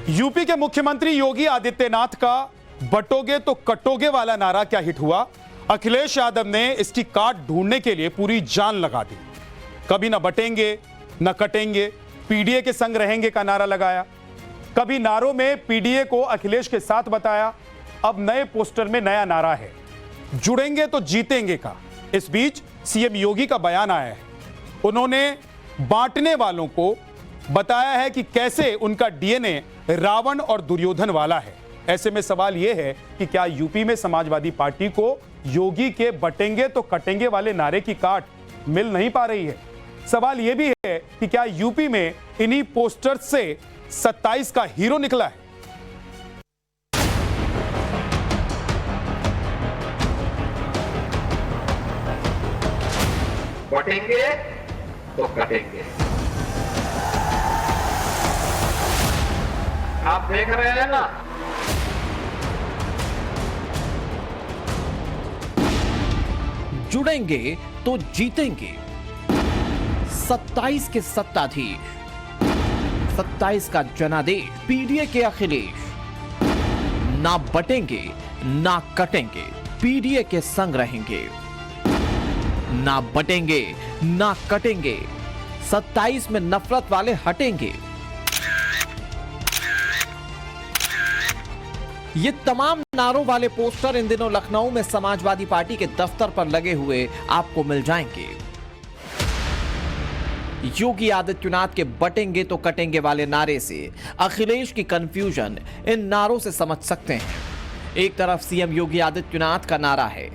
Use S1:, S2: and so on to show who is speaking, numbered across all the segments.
S1: UP के मुख्यमंत्री योगी आदित्यनाथ का बटोगे तो कटोगे वाला नारा क्या हिट हुआ? अखिलेश यादव ने इसकी काट ढूंढने के लिए पूरी जान लगा दी। कभी ना बटेंगे न कटेंगे, पीडीए के संग रहेंगे का नारा लगाया। कभी नारों में पीडीए को अखिलेश के साथ बताया। अब नए पोस्टर में नया नारा है, जुड़ेंगे तो जीतेंगे का। इस बीच सीएम योगी का बयान आया है। उन्होंने बांटने वालों को बताया है कि कैसे उनका डीएनए रावण और दुर्योधन वाला है। ऐसे में सवाल यह है कि क्या यूपी में समाजवादी पार्टी को योगी के बटेंगे तो कटेंगे वाले नारे की काट मिल नहीं पा रही है? सवाल यह भी है कि क्या यूपी में इन्हीं पोस्टर्स से 27 का हीरो निकला है?
S2: बटेंगे तो कटेंगे। आप देख रहे हैं ना,
S3: जुड़ेंगे तो जीतेंगे। 27 के सत्ताधीश, 27 का जनादेश पीडीए के अखिलेश। ना बटेंगे ना कटेंगे, पीडीए के संग रहेंगे। ना बटेंगे ना कटेंगे, 27 में नफरत वाले हटेंगे। ये तमाम नारों वाले पोस्टर इन दिनों लखनऊ में समाजवादी पार्टी के दफ्तर पर लगे हुए आपको मिल जाएंगे। योगी आदित्यनाथ के बटेंगे तो कटेंगे वाले नारे से अखिलेश की कंफ्यूजन इन नारों से समझ सकते हैं। एक तरफ सीएम योगी आदित्यनाथ का नारा है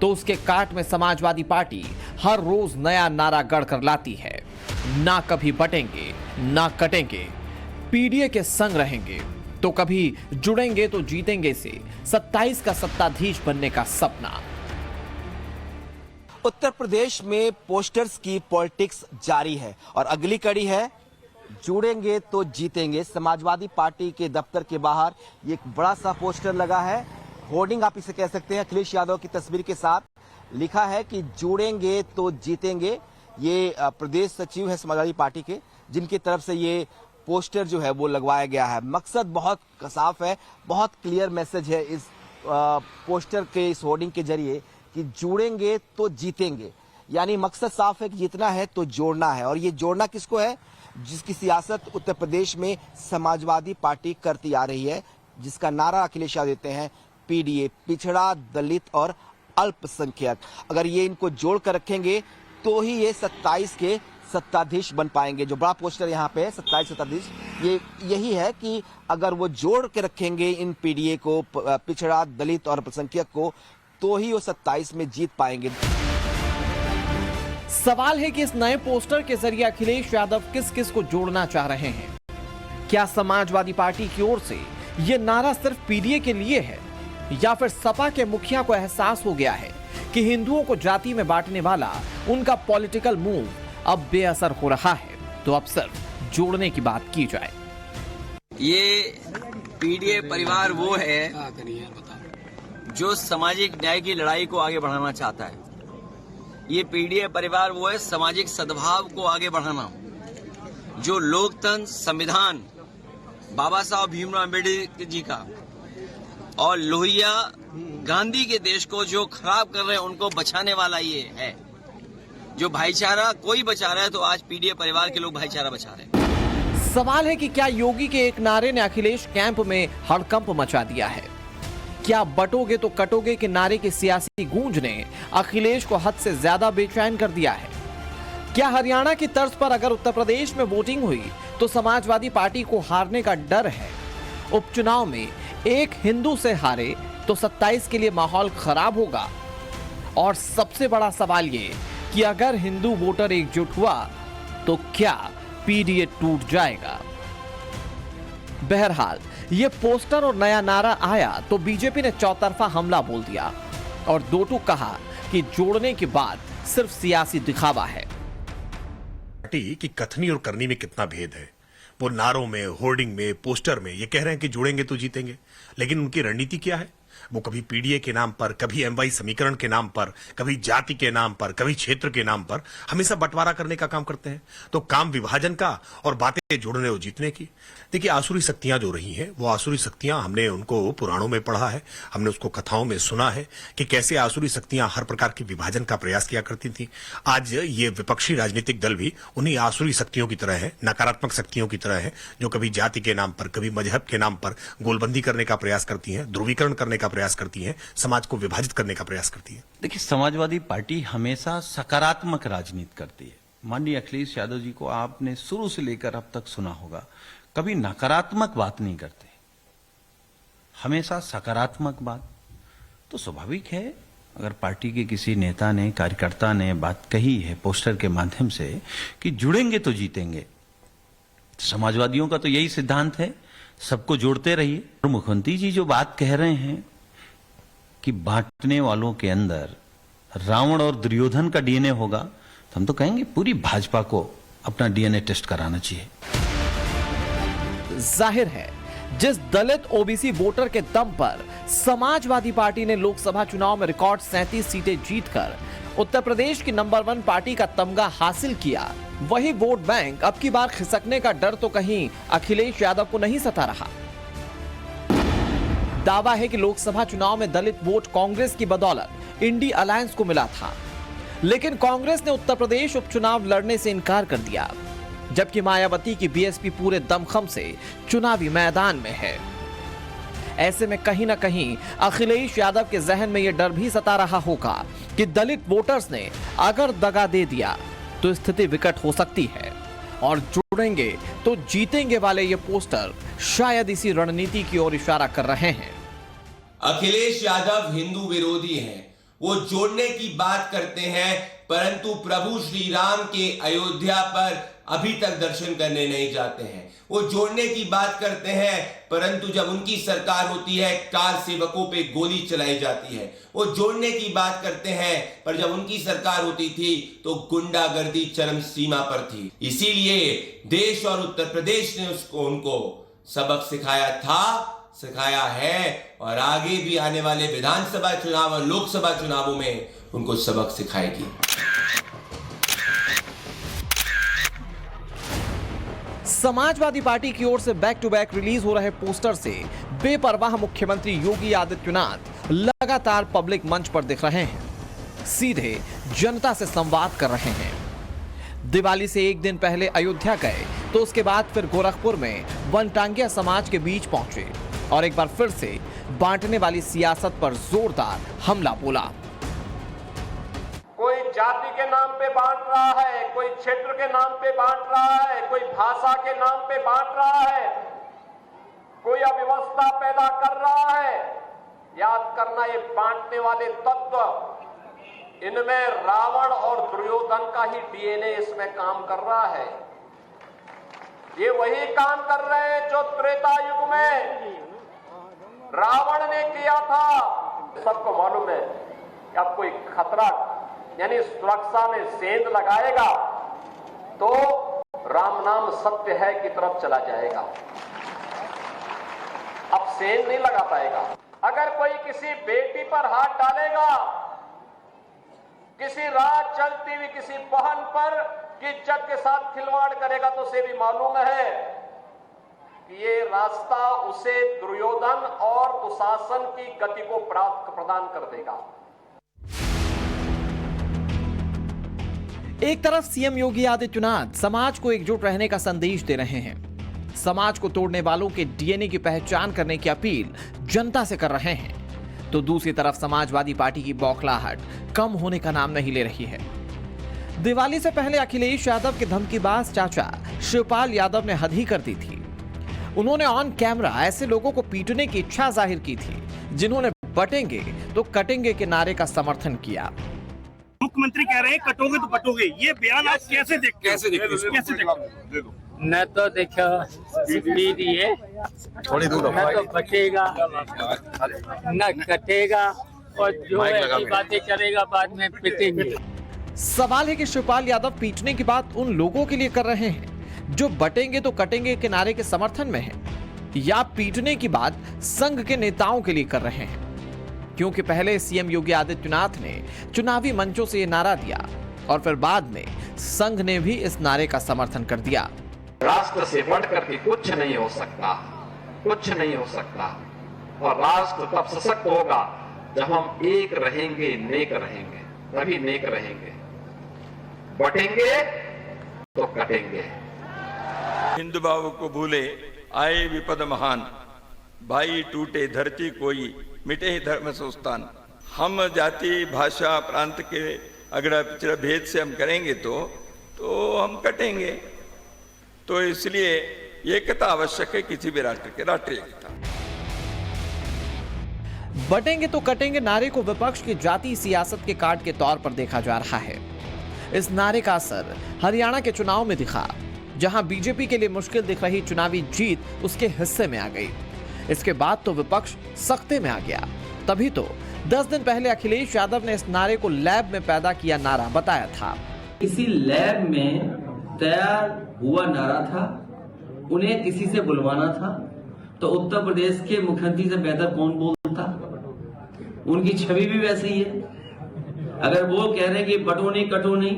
S3: तो उसके काट में समाजवादी पार्टी हर रोज नया नारा गढ़कर लाती है। ना कभी बटेंगे ना कटेंगे, पीडीए के संग रहेंगे। तो कभी जुड़ेंगे तो जीतेंगे से 27 का सत्ताधीश बनने का सपना।
S4: उत्तर प्रदेश में पोस्टर्स की पॉलिटिक्स जारी है और अगली कड़ी है जुड़ेंगे तो जीतेंगे। समाजवादी पार्टी के दफ्तर के बाहर ये एक बड़ा सा पोस्टर लगा है, होर्डिंग आप इसे कह सकते हैं। अखिलेश यादव की तस्वीर के साथ लिखा है कि जुड़ेंगे तो जीतेंगे। ये प्रदेश सचिव है समाजवादी पार्टी के, जिनकी तरफ से ये पोस्टर जो है वो लगवाया गया है। मकसद बहुत साफ है, बहुत क्लियर मैसेज है इस पोस्टर के, इस होर्डिंग के जरिए कि जुड़ेंगे तो जीतेंगे। यानी मकसद साफ है कि जीतना है तो जोड़ना है। और ये जोड़ना किसको है? जिसकी सियासत उत्तर प्रदेश में समाजवादी पार्टी करती आ रही है, जिसका नारा अखिलेश यादव देते हैं, पीडीए, पिछड़ा, दलित और अल्पसंख्यक। अगर ये इनको जोड़ कर रखेंगे तो ही ये 27 के सत्ताधीश बन पाएंगे। जो बड़ा पोस्टर यहाँ पे है 27 सत्ताधीश, ये यही है कि अगर वो जोड़ के रखेंगे इन पीडीए को, पिछड़ा, दलित और अल्पसंख्यक को, तो ही वो 27 में जीत पाएंगे।
S3: सवाल है कि इस नए पोस्टर के जरिए अखिलेश यादव किस किस को जोड़ना चाह रहे हैं? क्या समाजवादी पार्टी की ओर से यह नारा सिर्फ पीडीए के लिए है, या फिर सपा के मुखिया को एहसास हो गया है कि हिंदुओं को जाति में बांटने वाला उनका पॉलिटिकल मूव अब बेअसर हो रहा है, तो अब सिर्फ जोड़ने की बात की जाए।
S5: ये पीडीए परिवार वो है जो सामाजिक न्याय की लड़ाई को आगे बढ़ाना चाहता है। ये पीडीए परिवार वो है सामाजिक सद्भाव को आगे बढ़ाना, जो लोकतंत्र, संविधान, बाबा साहब भीमराव अम्बेडकर जी का और लोहिया गांधी के देश को जो खराब कर रहे हैं उनको बचाने वाला ये है। जो भाईचारा कोई बचा रहा है तो आज पीडीए परिवार के लोग भाईचारा बचा रहे हैं।
S3: सवाल है कि क्या योगी के एक नारे ने अखिलेश कैंप में हड़कंप मचा दिया है? क्या बटोगे तो कटोगे के नारे की सियासी गूंज ने अखिलेश को हद से ज्यादा बेचैन कर दिया है? क्या हरियाणा की तर्ज पर अगर उत्तर प्रदेश में वोटिंग हुई तो समाजवादी पार्टी को हारने का डर है? उपचुनाव में एक हिंदू से हारे तो 27 के लिए माहौल खराब होगा। और सबसे बड़ा सवाल ये कि अगर हिंदू वोटर एकजुट हुआ तो क्या पीडीए टूट जाएगा? बहरहाल ये पोस्टर और नया नारा आया तो बीजेपी ने चौतरफा हमला बोल दिया और दो टूक कहा कि जोड़ने की बात सिर्फ सियासी दिखावा है।
S6: पार्टी की कथनी और करनी में कितना भेद है। वो नारों में, होर्डिंग में, पोस्टर में ये कह रहे हैं कि जुड़ेंगे तो जीतेंगे, लेकिन उनकी रणनीति क्या है? वो कभी पीडीए के नाम पर, कभी एमवाई समीकरण के नाम पर, कभी जाति के नाम पर, कभी क्षेत्र के नाम पर हमेशा बंटवारा करने का काम करते हैं। तो काम विभाजन का और बातें बातें जुड़ने और जीतने की। देखिए, आसुरी शक्तियां जो रही हैं, वो आसुरी शक्तियां हमने उनको पुराणों में पढ़ा है, हमने उसको कथाओं में सुना है कि कैसे आसुरी शक्तियां हर प्रकार के विभाजन का प्रयास किया करती थी। आज ये विपक्षी राजनीतिक दल भी उन्हीं आसुरी शक्तियों की तरह है, नकारात्मक शक्तियों की तरह है, जो कभी जाति के नाम पर, कभी मजहब के नाम पर गोलबंदी करने का प्रयास करती हैं, ध्रुवीकरण करने का प्रयास करती हैं, समाज को विभाजित करने का प्रयास करती है।
S7: देखिए, समाजवादी पार्टी हमेशा सकारात्मक राजनीति करती है। माननीय अखिलेश यादव जी को आपने शुरू से लेकर अब तक सुना होगा, कभी नकारात्मक बात नहीं करते, हमेशा सकारात्मक बात। तो स्वाभाविक है, अगर पार्टी के किसी नेता ने, कार्यकर्ता ने बात कही है पोस्टर के माध्यम से कि जुड़ेंगे तो जीतेंगे, समाजवादियों का तो यही सिद्धांत है, सबको जोड़ते रहिए। और मुख्यमंत्री जी जो बात कह रहे हैं कि बांटने वालों के अंदर रावण और दुर्योधन का डीएनए होगा, तो हम तो कहेंगे पूरी भाजपा को अपना डीएनए टेस्ट कराना चाहिए।
S3: जाहिर है, जिस दलित ओबीसी वोटर के दम पर समाजवादी पार्टी ने लोकसभा चुनाव में रिकॉर्ड 37 सीटें जीतकर उत्तर प्रदेश की नंबर 1 पार्टी का तमगा हासिल किया, वही वोट बैंक अब की बार खिसकने का डर तो कहीं अखिलेश यादव को नहीं सता रहा। दावा है कि लोकसभा चुनाव में दलित वोट कांग्रेस की बदौलत इंडी अलायंस को मिला था, लेकिन कांग्रेस ने उत्तर प्रदेश उपचुनाव लड़ने से इनकार कर दिया, जबकि मायावती की बीएसपी पूरे दमखम से चुनावी मैदान में है। ऐसे में कहीं ना कहीं अखिलेश यादव के जहन में यह डर भी सता रहा होगा कि दलित वोटर्स ने अगर दगा दे दिया तो स्थिति विकट हो सकती है, और जुड़ेंगे तो जीतेंगे वाले ये पोस्टर शायद इसी रणनीति की ओर इशारा कर रहे हैं।
S8: अखिलेश यादव हिंदू विरोधी हैं। वो जोड़ने की बात करते हैं, परंतु प्रभु श्री राम के अयोध्या पर अभी तक दर्शन करने नहीं जाते हैं। वो जोड़ने की बात करते हैं, परंतु जब उनकी सरकार होती है कार सेवकों पे गोली चलाई जाती है। वो जोड़ने की बात करते हैं, पर जब उनकी सरकार होती थी तो गुंडागर्दी चरम सीमा पर थी। इसीलिए देश और उत्तर प्रदेश ने उनको सबक सिखाया था, सिखाया है, और आगे भी आने वाले विधानसभा चुनाव और लोकसभा चुनावों में उनको सबक सिखाएगी।
S3: समाजवादी पार्टी की ओर से बैक टू बैक रिलीज हो रहे पोस्टर से बेपरवाह मुख्यमंत्री योगी आदित्यनाथ लगातार पब्लिक मंच पर दिख रहे हैं, सीधे जनता से संवाद कर रहे हैं। दिवाली से एक दिन पहले अयोध्या गए, तो उसके बाद फिर गोरखपुर में वनटांगिया समाज के बीच पहुंचे और एक बार फिर से बांटने वाली सियासत पर जोरदार हमला बोला।
S2: कोई जाति के नाम पे बांट रहा है, कोई क्षेत्र के नाम पे बांट रहा है, कोई भाषा के नाम पे बांट रहा है, कोई अव्यवस्था पैदा कर रहा है। याद करना, ये बांटने वाले तत्व, इनमें रावण और दुर्योधन का ही डीएनए इसमें काम कर रहा है। ये वही काम कर रहे हैं जो त्रेता युग में रावण ने किया था। सबको मालूम है कि अब कोई खतरा यानी सुरक्षा में सेंध लगाएगा तो राम नाम सत्य है की तरफ चला जाएगा। अब सेंध नहीं लगा पाएगा। अगर कोई किसी बेटी पर हाथ डालेगा, किसी रात चलती हुई किसी बहन पर की इज्जत के साथ खिलवाड़ करेगा, तो उसे भी मालूम है कि ये रास्ता उसे दुर्योधन और दुशासन की गति को प्रदान कर देगा।
S3: एक तरफ सीएम योगी आदित्यनाथ समाज को एकजुट रहने का संदेश दे रहे हैं, समाज को तोड़ने वालों के डीएनए की पहचान करने की अपील जनता से कर रहे हैं, तो दूसरी तरफ समाजवादी पार्टी की बौखलाहट कम होने का नाम नहीं ले रही है। दिवाली से पहले अखिलेश यादव के धमकीबाज चाचा शिवपाल यादव ने हद ही कर दी थी। उन्होंने ऑन कैमरा ऐसे लोगों को पीटने की इच्छा जाहिर की थी जिन्होंने बटेंगे तो कटेंगे के नारे का समर्थन किया।
S9: मुख्यमंत्री कह रहे हैं कटोगे तो पटोगे, ये बयान आप कैसे देखते हो?
S10: न तो देखो दीजिए,
S4: थोड़ी दूर
S10: न तो बचेगा न कटेगा, और जो ऐसी बातें करेगा बाद में पिटेंगे।
S3: सवाल है कि शिवपाल यादव पीटने की बात उन लोगों के लिए कर रहे हैं जो बटेंगे तो कटेंगे के नारे के समर्थन में हैं, या पीटने की बात संघ के नेताओं के लिए कर रहे हैं, क्योंकि पहले सीएम योगी आदित्यनाथ ने चुनावी मंचों से यह नारा दिया और फिर बाद में संघ ने भी इस नारे का समर्थन कर दिया।
S2: राष्ट्र से बढ़कर के कुछ नहीं हो सकता, कुछ नहीं हो सकता। और राष्ट्र तब सशक्त होगा जब हम एक रहेंगे, नेक रहेंगे, तभी नेक रहेंगे। बटेंगे तो कटेंगे।
S11: हिंदू भाव को भूले आए विपद महान, भाई टूटे धरती कोई, मिटे ही धर्म संस्थान। हम जाति भाषा प्रांत के अगर पिछड़ा भेद से हम करेंगे तो हम कटेंगे। तो इसलिए एकता आवश्यक है किसी भी राष्ट्र के, राष्ट्रीय एकता।
S3: बटेंगे तो कटेंगे नारे को विपक्ष की जातीय सियासत के कार्ड के तौर पर देखा जा रहा है। इस नारे का असर हरियाणा के चुनाव में दिखा, जहां बीजेपी के लिए मुश्किल दिख रही चुनावी जीत उसके हिस्से में आ गई। इसके बाद तो विपक्ष सख्ते में आ गया। तभी तो 10 दिन पहले अखिलेश यादव ने इस नारे को लैब में पैदा किया नारा बताया था।
S12: किसी लैब में तैयार हुआ नारा था, उन्हें किसी से बुलवाना था। तो उत्तर प्रदेश के मुख्यमंत्री से बेहतर कौन बोलता? उनकी छवि भी वैसी ही है। अगर वो कह रहे हैं कि बटो नहीं कटो नहीं,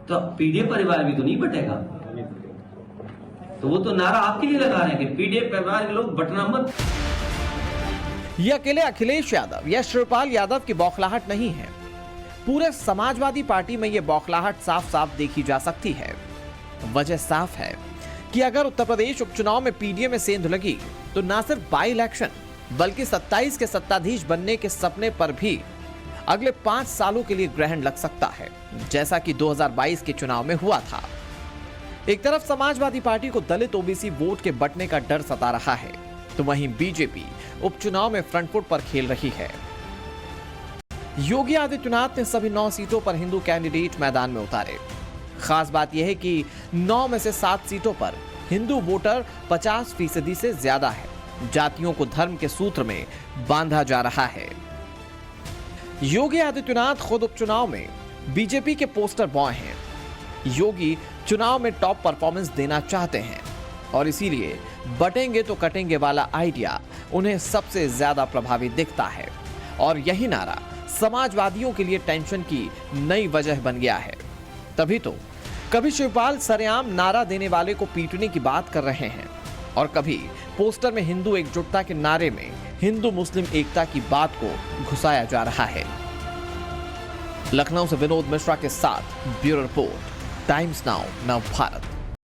S12: तो पीडीए परिवार भी तो नहीं बटेगा। तो वो तो नारा आपके लिए लगा रहे हैं कि पीडीए परिवार के लोग बटना मत।
S3: ये अकेले अखिलेश यादव या शिवपाल यादव की बौखलाहट नहीं है। पूरे समाजवादी पार्टी में यह बौखलाहट साफ साफ देखी जा सकती है। वजह साफ है कि अगर उत्तर प्रदेश उपचुनाव में पीडीए में सेंध लगी तो न सिर्फ बाई इलेक्शन बल्कि 27 के सत्ताधीश बनने के सपने पर भी अगले 5 सालों के लिए ग्रहण लग सकता है, जैसा कि 2022 के चुनाव में हुआ था। एक तरफ समाजवादी पार्टी को दलित ओबीसी वोट के बंटने का डर सता रहा है, तो वहीं बीजेपी उपचुनाव में फ्रंट फुट पर खेल रही है। योगी आदित्यनाथ ने सभी 9 सीटों पर हिंदू कैंडिडेट मैदान में उतारे। खास बात यह है कि 9 में से 7 सीटों पर हिंदू वोटर 50% से ज्यादा है। जातियों को धर्म के सूत्र में बांधा जा रहा है। योगी आदित्यनाथ खुद उपचुनाव में बीजेपी के पोस्टर बॉय हैं। योगी चुनाव में टॉप परफॉर्मेंस देना चाहते हैं और इसीलिए बटेंगे तो कटेंगे वाला आइडिया उन्हें सबसे ज्यादा प्रभावी दिखता है। और यही नारा समाजवादियों के लिए टेंशन की नई वजह बन गया है। तभी तो कभी शिवपाल सरेआम नारा देने वाले को पीटने की बात कर रहे हैं और कभी पोस्टर में हिंदू एकजुटता के नारे में हिंदू मुस्लिम एकता की बात को घुसाया जा रहा है। लखनऊ से विनोद मिश्रा के साथ ब्यूरो रिपोर्ट, टाइम्स नाउ, नव भारत।